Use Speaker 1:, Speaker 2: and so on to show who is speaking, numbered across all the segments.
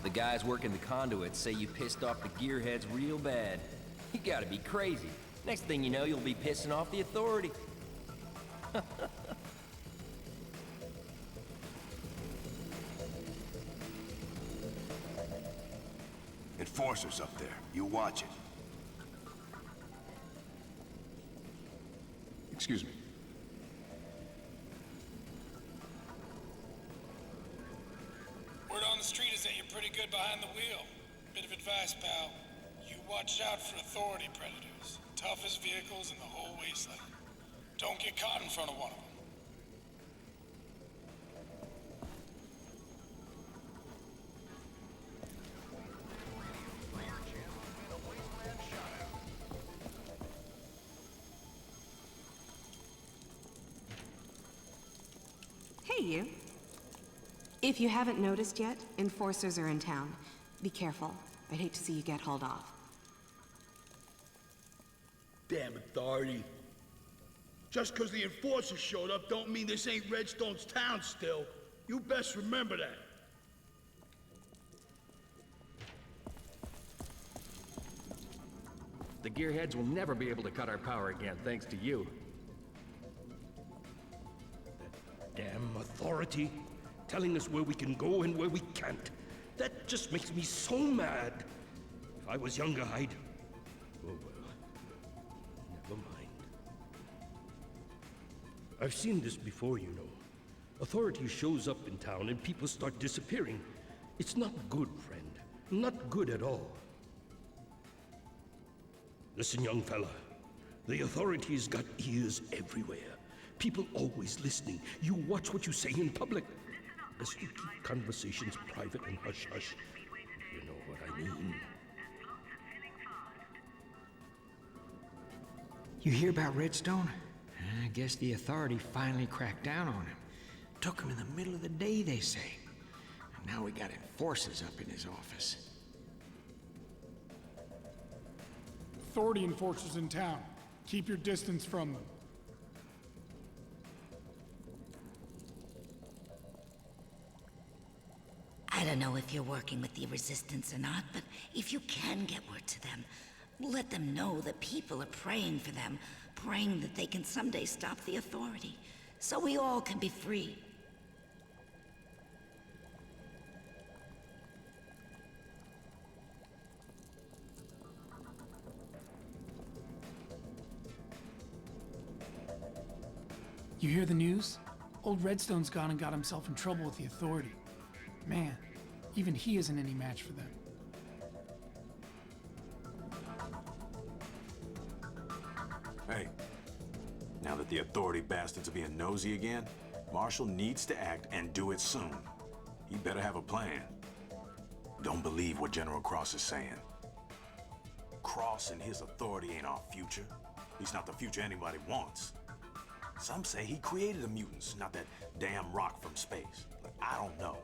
Speaker 1: The guys working the conduits say you pissed off the gearheads real bad. You gotta be crazy. Next thing you know, you'll be pissing off the authority.
Speaker 2: Enforcers up there. You watch it.
Speaker 3: Excuse me.
Speaker 4: Word on the street is that you're pretty good behind the wheel. Bit of advice, pal. You watch out for authority predators. Toughest vehicles in the whole wasteland. Don't get caught in front of one of them.
Speaker 5: Hey, you. If you haven't noticed yet, enforcers are in town. Be careful. I'd hate to see you get hauled off.
Speaker 6: Damn authority. Just 'cause the enforcers showed up don't mean this ain't Redstone's town still. You best remember that.
Speaker 7: The gearheads will never be able to cut our power again, thanks to you.
Speaker 8: That damn authority, telling us where we can go and where we can't. That just makes me so mad. If I was younger, I'd... Oh well, never mind. I've seen this before, you know. Authority shows up in town and people start disappearing. It's not good, friend. Not good at all. Listen, young fella. The authority's got ears everywhere. People always listening. You watch what you say in public. Best you keep conversations private and hush-hush. You know what I mean.
Speaker 9: You hear about Redstone? I guess the authority finally cracked down on him. Took him in the middle of the day, they say. And now we got enforcers up in his office.
Speaker 4: Authority enforcers in town. Keep your distance from them.
Speaker 10: I don't know if you're working with the Resistance or not, but if you can get word to them, let them know that people are praying for them, praying that they can someday stop the authority, so we all can be free.
Speaker 4: You hear the news? Old Redstone's gone and got himself in trouble with the authority. Man, even he isn't any match for them.
Speaker 11: Hey, now that the authority bastards are being nosy again, Marshall needs to act and do it soon. He better have a plan. Don't believe what General Cross is saying. Cross and his authority ain't our future. He's not the future anybody wants. Some say he created the mutants, not that damn rock from space. Look, I don't know,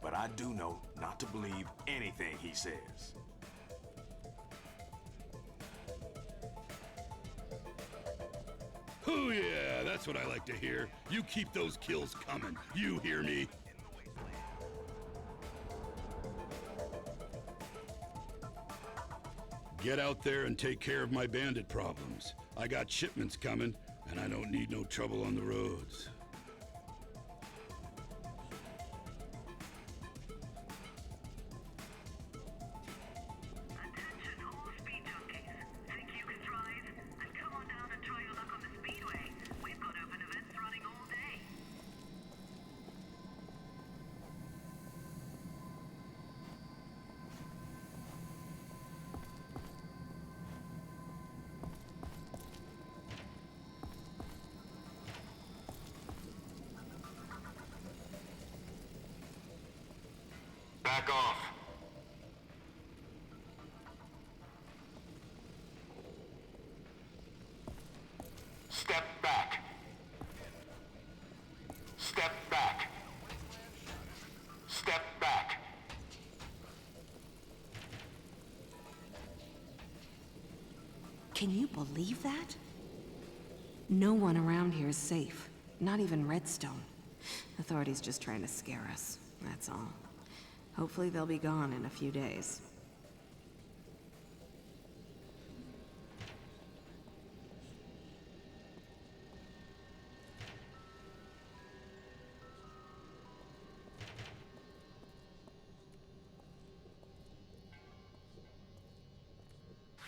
Speaker 11: but I do know not to believe anything he says.
Speaker 8: Oh yeah, that's what I like to hear. You keep those kills coming. You hear me? Get out there and take care of my bandit problems. I got shipments coming, and I don't need no trouble on the roads.
Speaker 12: Attention all speed junkies. Think you can drive? And come on down and try your luck on the speedway. We've got open events running all day.
Speaker 11: Back off. Step back. Step back. Step back.
Speaker 5: Can you believe that? No one around here is safe. Not even Redstone. Authority's just trying to scare us, that's all. Hopefully they'll be gone in a few days.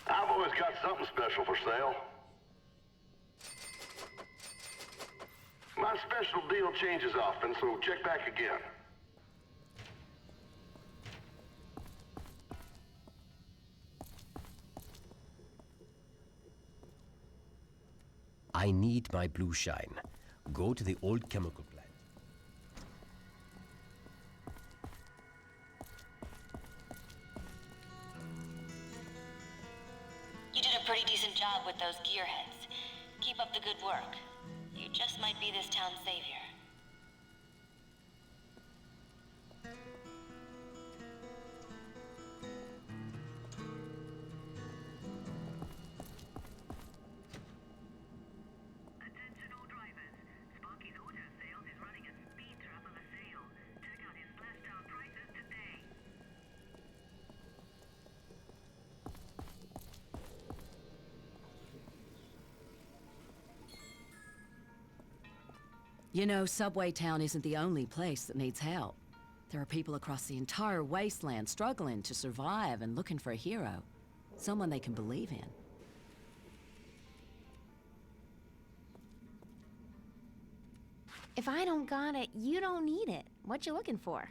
Speaker 3: I've always got something special for sale. My special deal changes often, so check back again.
Speaker 13: I need my blue shine. Go to the old chemical plant.
Speaker 14: You did a pretty decent job with those gearheads. Keep up the good work. You just might be this town's savior.
Speaker 12: Attention all drivers. Sparky's Auto Sales is running a speed trap of a sale. Check out his slashed-out prices today.
Speaker 15: You know, Subway Town isn't the only place that needs help. There are people across the entire wasteland struggling to survive and looking for a hero. Someone they can believe in.
Speaker 16: If I don't got it, you don't need it. What you looking for?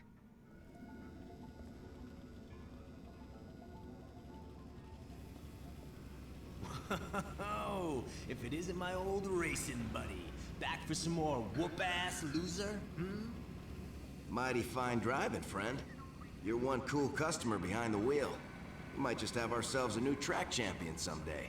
Speaker 1: Oh, if it isn't my old racing buddy. Back for some more whoop-ass loser, hmm?
Speaker 2: Mighty fine driving, friend. You're one cool customer behind the wheel. We might just have ourselves a new track champion someday.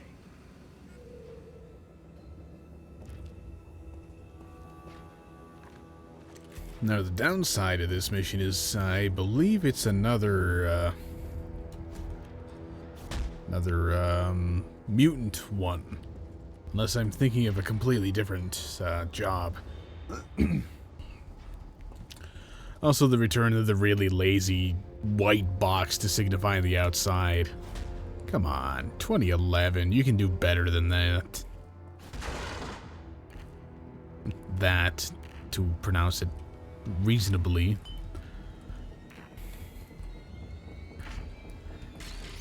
Speaker 17: Now, the downside of this mission is, I believe it's another mutant one. Unless I'm thinking of a completely different job. Also, the return of the really lazy white box to signify the outside. Come on, 2011, you can do better than that. That, to pronounce it reasonably.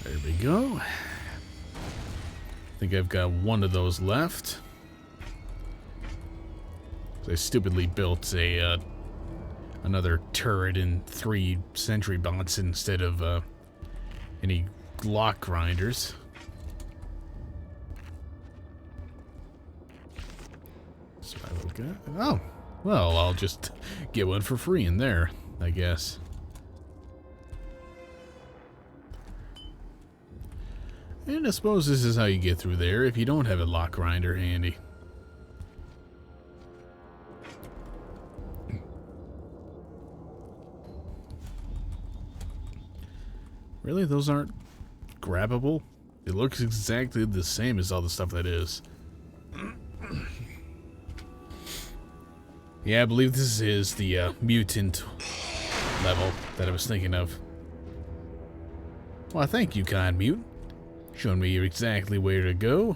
Speaker 17: There we go. I think I've got one of those left. I stupidly built a another turret in 3 sentry bots instead of any lock grinders. So I will get. Oh, well, I'll just get one for free in there, I guess. And I suppose this is how you get through there if you don't have a lock grinder handy. Really? Those aren't grabbable? It looks exactly the same as all the stuff that is. Yeah, I believe this is the mutant level that I was thinking of. Well, thank you, kind mutant. Showing me exactly where to go.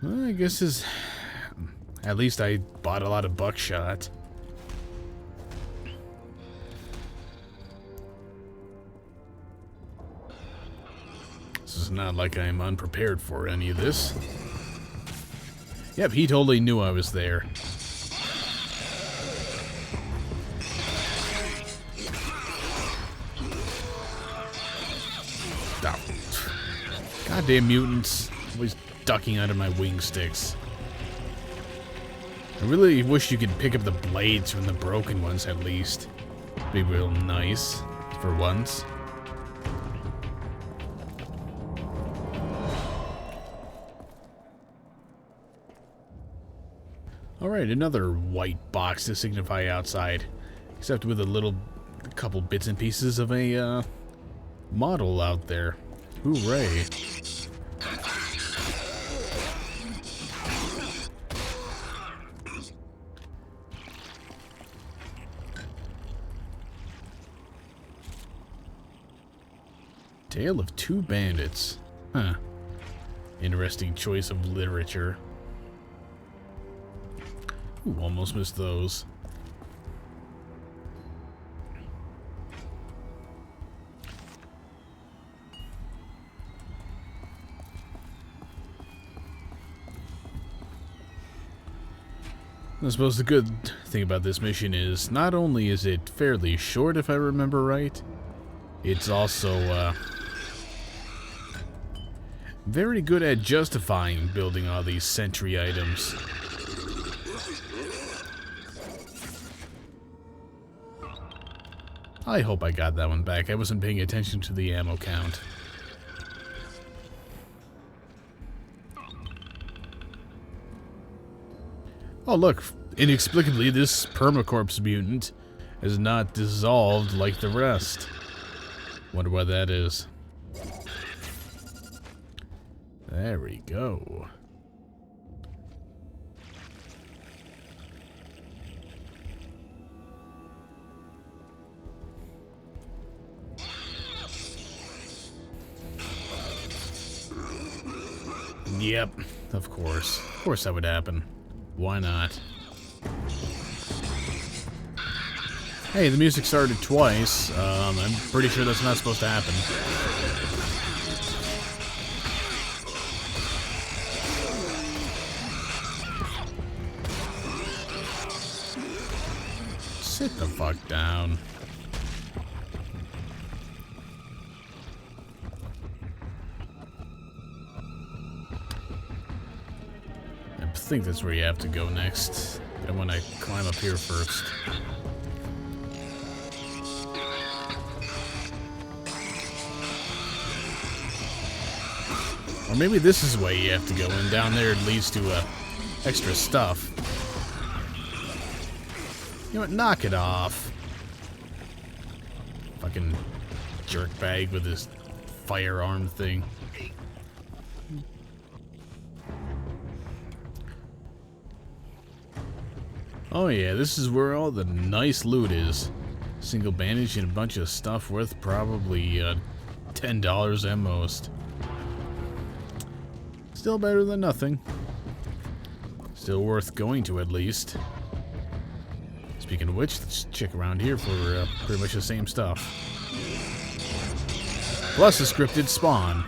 Speaker 17: Well, I guess at least I bought a lot of buckshot. This is not like I'm unprepared for any of this. Yep, he totally knew I was there. Goddamn mutants, always ducking out of my wing sticks. I really wish you could pick up the blades from the broken ones at least. Be real nice, for once. Alright, another white box to signify outside. Except with a couple bits and pieces of a model out there. Hooray. Tale of Two Bandits. Huh. Interesting choice of literature. Ooh, almost missed those. I suppose the good thing about this mission is not only is it fairly short, if I remember right, it's also very good at justifying building all these sentry items. I hope I got that one back. I wasn't paying attention to the ammo count. Oh look, inexplicably this permacorpse mutant is not dissolved like the rest. Wonder why that is. There we go. Yep, of course. Of course that would happen. Why not? Hey, the music started twice. I'm pretty sure that's not supposed to happen. Sit the fuck down. I think that's where you have to go next. I want to climb up here first. Or maybe this is the way you have to go, and down there it leads to extra stuff. You know what? Knock it off. Fucking jerkbag with his firearm thing. Oh yeah, this is where all the nice loot is. Single bandage and a bunch of stuff worth probably $10 at most. Still better than nothing. Still worth going to at least. Speaking of which, let's check around here for pretty much the same stuff. Plus a scripted spawn.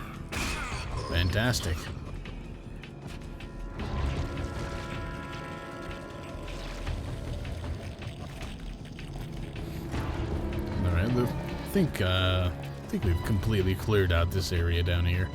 Speaker 17: Fantastic. I think we've completely cleared out this area down here.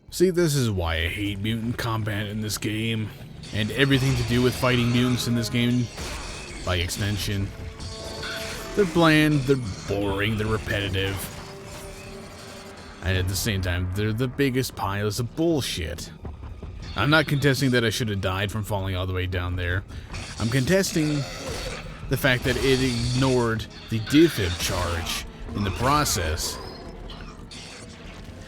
Speaker 17: See, this is why I hate mutant combat in this game, and everything to do with fighting mutants in this game, by extension. They're bland, they're boring, they're repetitive, and at the same time, they're the biggest piles of bullshit. I'm not contesting that I should have died from falling all the way down there. I'm contesting the fact that it ignored the defib charge in the process.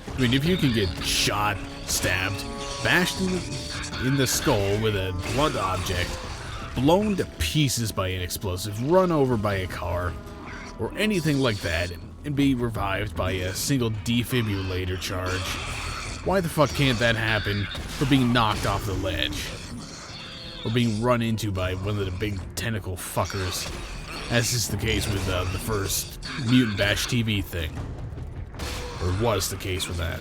Speaker 17: I mean, if you can get shot, stabbed, bashed in the skull with a blunt object, blown to pieces by an explosive, run over by a car, or anything like that, and be revived by a single defibrillator charge, why the fuck can't that happen for being knocked off the ledge? Or being run into by one of the big tentacle fuckers, as is the case with the first Mutant Bash TV thing. Or was the case with that.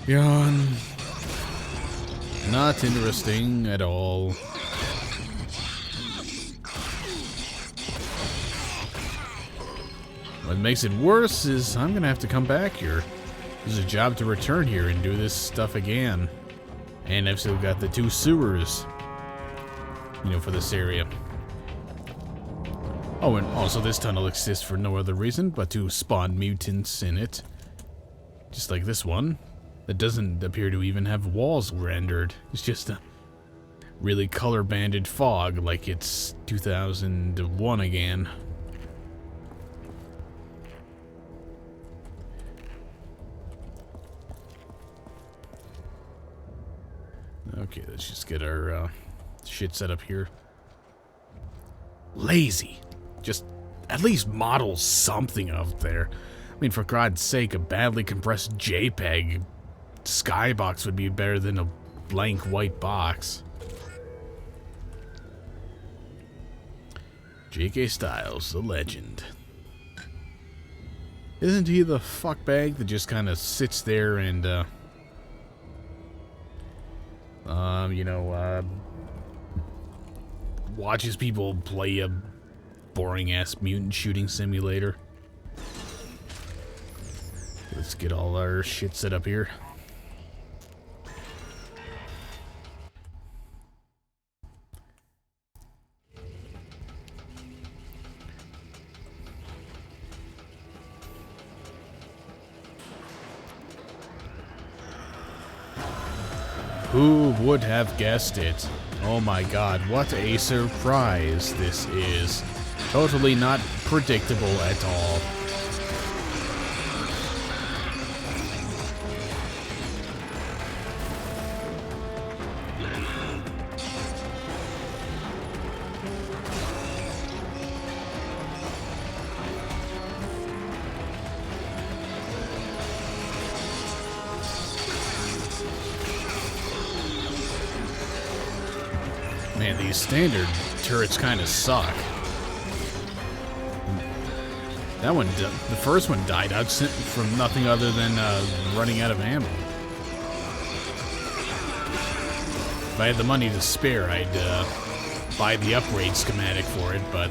Speaker 17: Yawn. Not interesting at all. What makes it worse is I'm gonna have to come back here. There's a job to return here and do this stuff again. And I've still got the 2 sewers, you know, for this area. Oh, and also this tunnel exists for no other reason but to spawn mutants in it. Just like this one. That doesn't appear to even have walls rendered. It's just a really color-banded fog like it's 2001 again. Okay, let's just get our shit set up here. Lazy. Just at least model something out there. I mean, for God's sake, a badly compressed JPEG skybox would be better than a blank white box. J.K. Styles, the legend. Isn't he the fuckbag that just kind of sits there and, watches people play a boring-ass mutant shooting simulator? Let's get all our shit set up here. Who would have guessed it? Oh my god, what a surprise this is. Totally not predictable at all. Man, these standard turrets kind of suck. That one, the first one died out from nothing other than running out of ammo. If I had the money to spare, I'd buy the upgrade schematic for it, but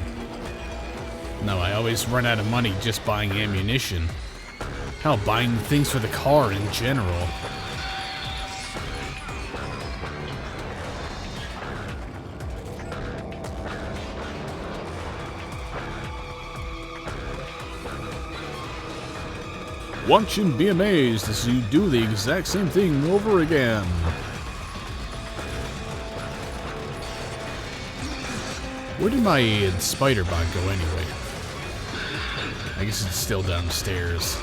Speaker 17: no, I always run out of money just buying ammunition. Hell, buying things for the car in general. Watch and be amazed as you do the exact same thing over again. Where did my spider bot go anyway? I guess it's still downstairs.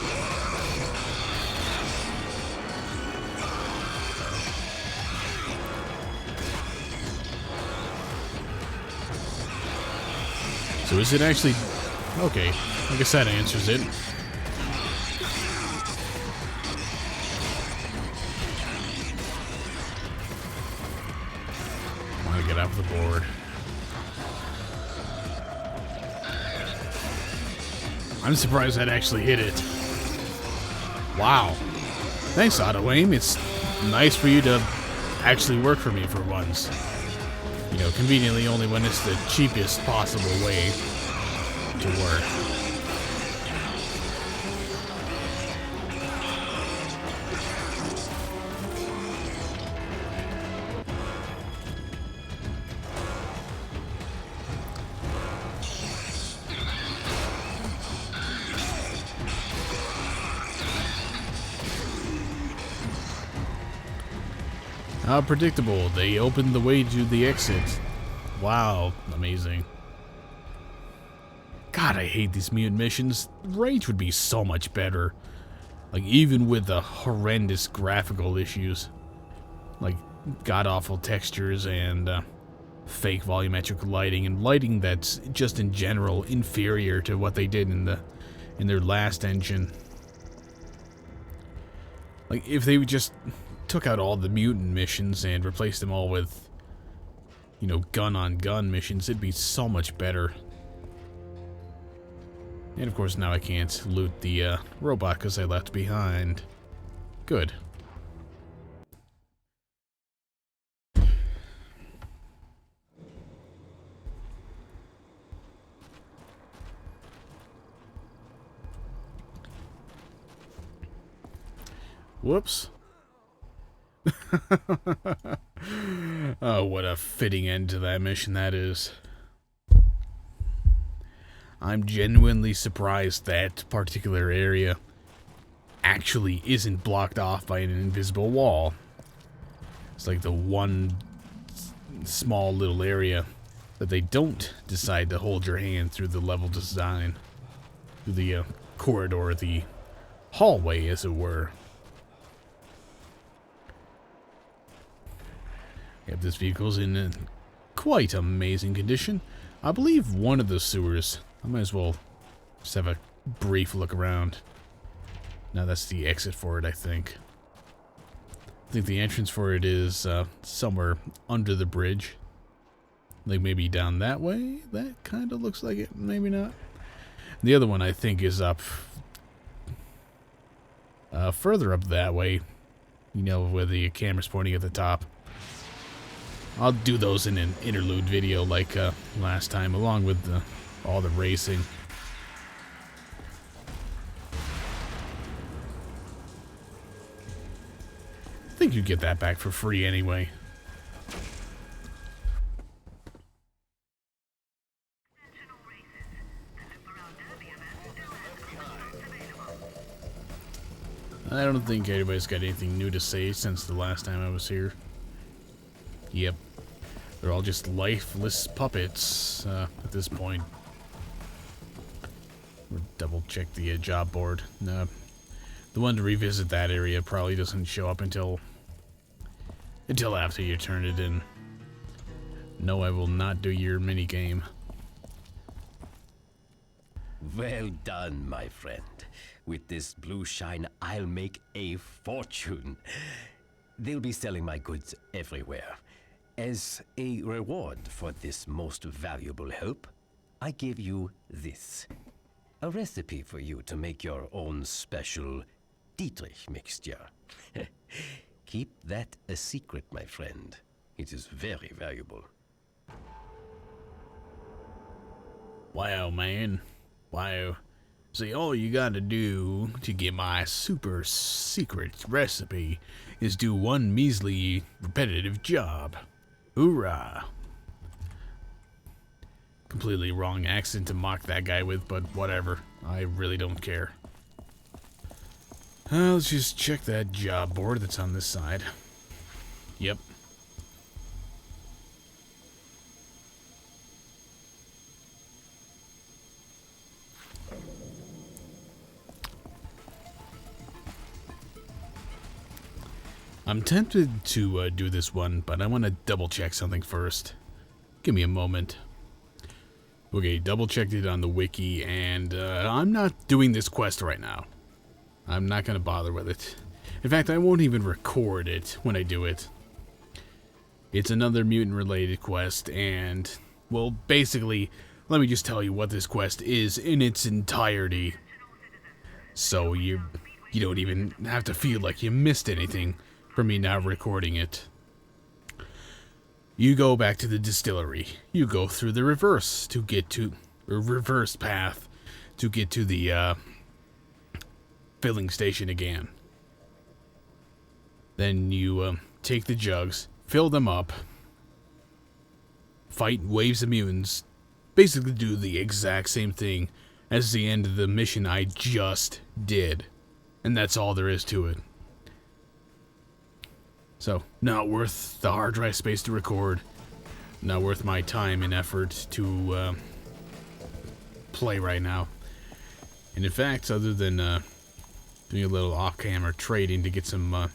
Speaker 17: So is it actually... Okay, I guess that answers it. Get off the board. I'm surprised that actually hit it. Wow. Thanks, Auto Aim. It's nice for you to actually work for me for once. You know, conveniently only when it's the cheapest possible way to work. How predictable. They opened the way to the exit. Wow, amazing. God, I hate these mutant missions. Rage would be so much better. Like, even with the horrendous graphical issues. Like, god-awful textures and fake volumetric lighting. And lighting that's just in general inferior to what they did in their last engine. Like, if they just took out all the mutant missions and replaced them all with, you know, gun-on-gun missions, it'd be so much better. And of course now I can't loot the robot because I left behind. Good. Whoops. Oh, what a fitting end to that mission that is. I'm genuinely surprised that particular area actually isn't blocked off by an invisible wall. It's like the one small little area that they don't decide to hold your hand through the level design, through the corridor, the hallway, as it were. Yep, this vehicle's in quite amazing condition. I believe one of the sewers. I might as well just have a brief look around. Now that's the exit for it, I think. I think the entrance for it is somewhere under the bridge. Like maybe down that way? That kind of looks like it. Maybe not. The other one I think is up further up that way. You know, where the camera's pointing at the top. I'll do those in an interlude video like last time, along with all the racing. I think you get that back for free anyway. I don't think anybody's got anything new to say since the last time I was here. Yep. They're all just lifeless puppets at this point. We'll double check the job board. The one to revisit that area probably doesn't show up until after you turn it in. No, I will not do your minigame.
Speaker 13: Well done, my friend. With this blue shine, I'll make a fortune. They'll be selling my goods everywhere. As a reward for this most valuable help, I give you this. A recipe for you to make your own special Dietrich mixture. Keep that a secret, my friend. It is very valuable.
Speaker 17: Wow, man. Wow. See, all you gotta do to get my super secret recipe is do one measly repetitive job. Hoorah! Completely wrong accent to mock that guy with, but whatever. I really don't care. Let's just check that job board that's on this side. Yep. I'm tempted to do this one, but I want to double check something first. Give me a moment. Okay, double checked it on the wiki, and I'm not doing this quest right now. I'm not going to bother with it. In fact, I won't even record it when I do it. It's another mutant-related quest, and, well, basically, let me just tell you what this quest is in its entirety. So you don't even have to feel like you missed anything from me now recording it. You go back to the distillery. You go through the reverse to get to, or reverse path to get to the filling station again. Then you take the jugs, fill them up, fight waves of mutants, basically do the exact same thing as the end of the mission I just did. And that's all there is to it. So, not worth the hard drive space to record. Not worth my time and effort to play right now. And in fact, other than doing a little off-camera trading to get some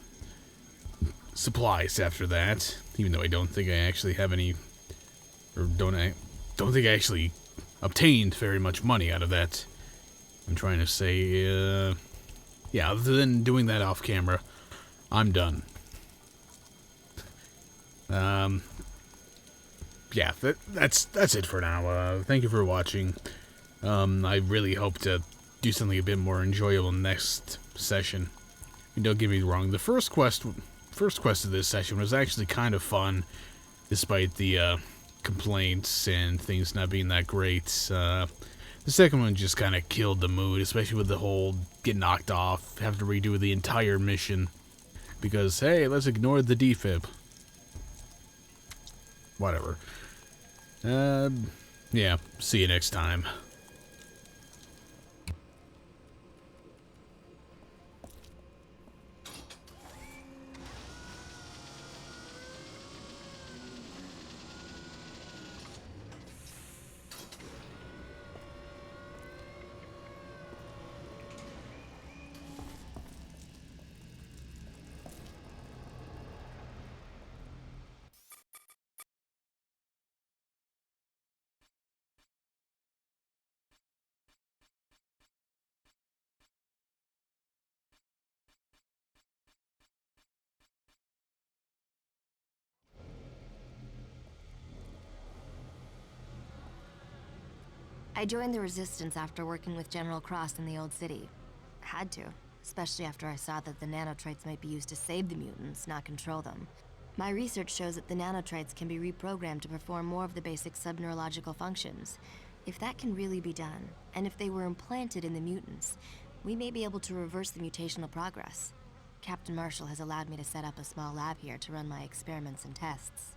Speaker 17: supplies after that, even though I don't think I actually have any, or don't think I actually obtained very much money out of that. I'm trying to say, yeah, other than doing that off-camera, I'm done. Yeah, that's it for now. Thank you for watching. I really hope to do something a bit more enjoyable next session. And don't get me wrong, the first quest of this session was actually kind of fun, despite the complaints and things not being that great. The second one just kind of killed the mood, especially with the whole get knocked off, have to redo the entire mission, because hey, let's ignore the defib. Whatever. Yeah, see you next time.
Speaker 18: I joined the Resistance after working with General Cross in the Old City. Had to, especially after I saw that the nanotraits might be used to save the mutants, not control them. My research shows that the nanotraits can be reprogrammed to perform more of the basic subneurological functions. If that can really be done, and if they were implanted in the mutants, we may be able to reverse the mutational progress. Captain Marshall has allowed me to set up a small lab here to run my experiments and tests.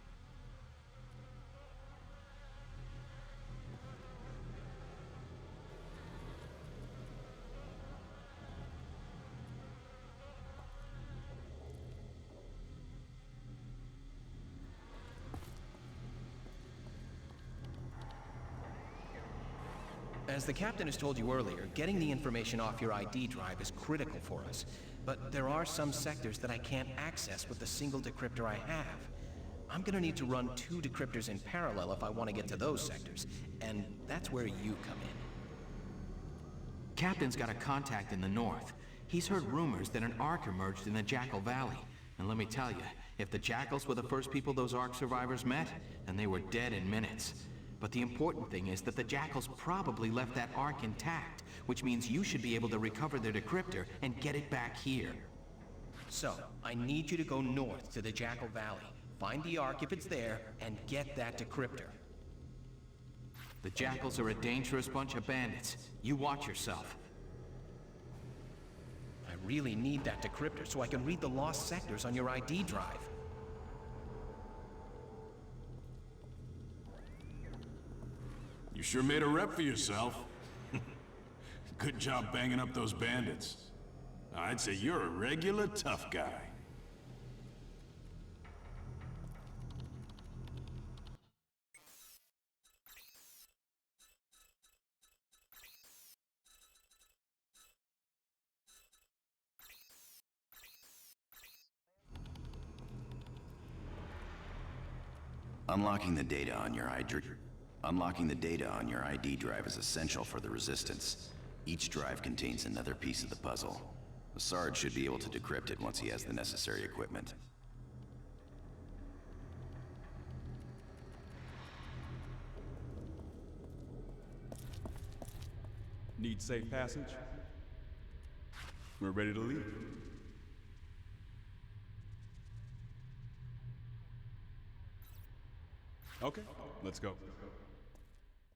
Speaker 1: As the captain has told you earlier, getting the information off your ID drive is critical for us. But there are some sectors that I can't access with the single decryptor I have. I'm gonna need to run 2 decryptors in parallel if I want to get to those sectors, and that's where you come in.
Speaker 19: Captain's got a contact in the north. He's heard rumors that an Ark emerged in the Jackal Valley. And let me tell you, if the Jackals were the first people those Ark survivors met, then they were dead in minutes. But the important thing is that the Jackals probably left that Ark intact, which means you should be able to recover their decryptor and get it back here.
Speaker 1: So, I need you to go north to the Jackal Valley, find the Ark if it's there, and get that decryptor.
Speaker 19: The Jackals are a dangerous bunch of bandits. You watch yourself.
Speaker 1: I really need that decryptor so I can read the lost sectors on your ID drive.
Speaker 11: You sure made a rep for yourself. Good job banging up those bandits. I'd say you're a regular tough guy.
Speaker 20: Unlocking the data on your ID drive is essential for the Resistance. Each drive contains another piece of the puzzle. The Sarge should be able to decrypt it once he has the necessary equipment.
Speaker 21: Need safe passage? We're ready to leave. Okay, let's go.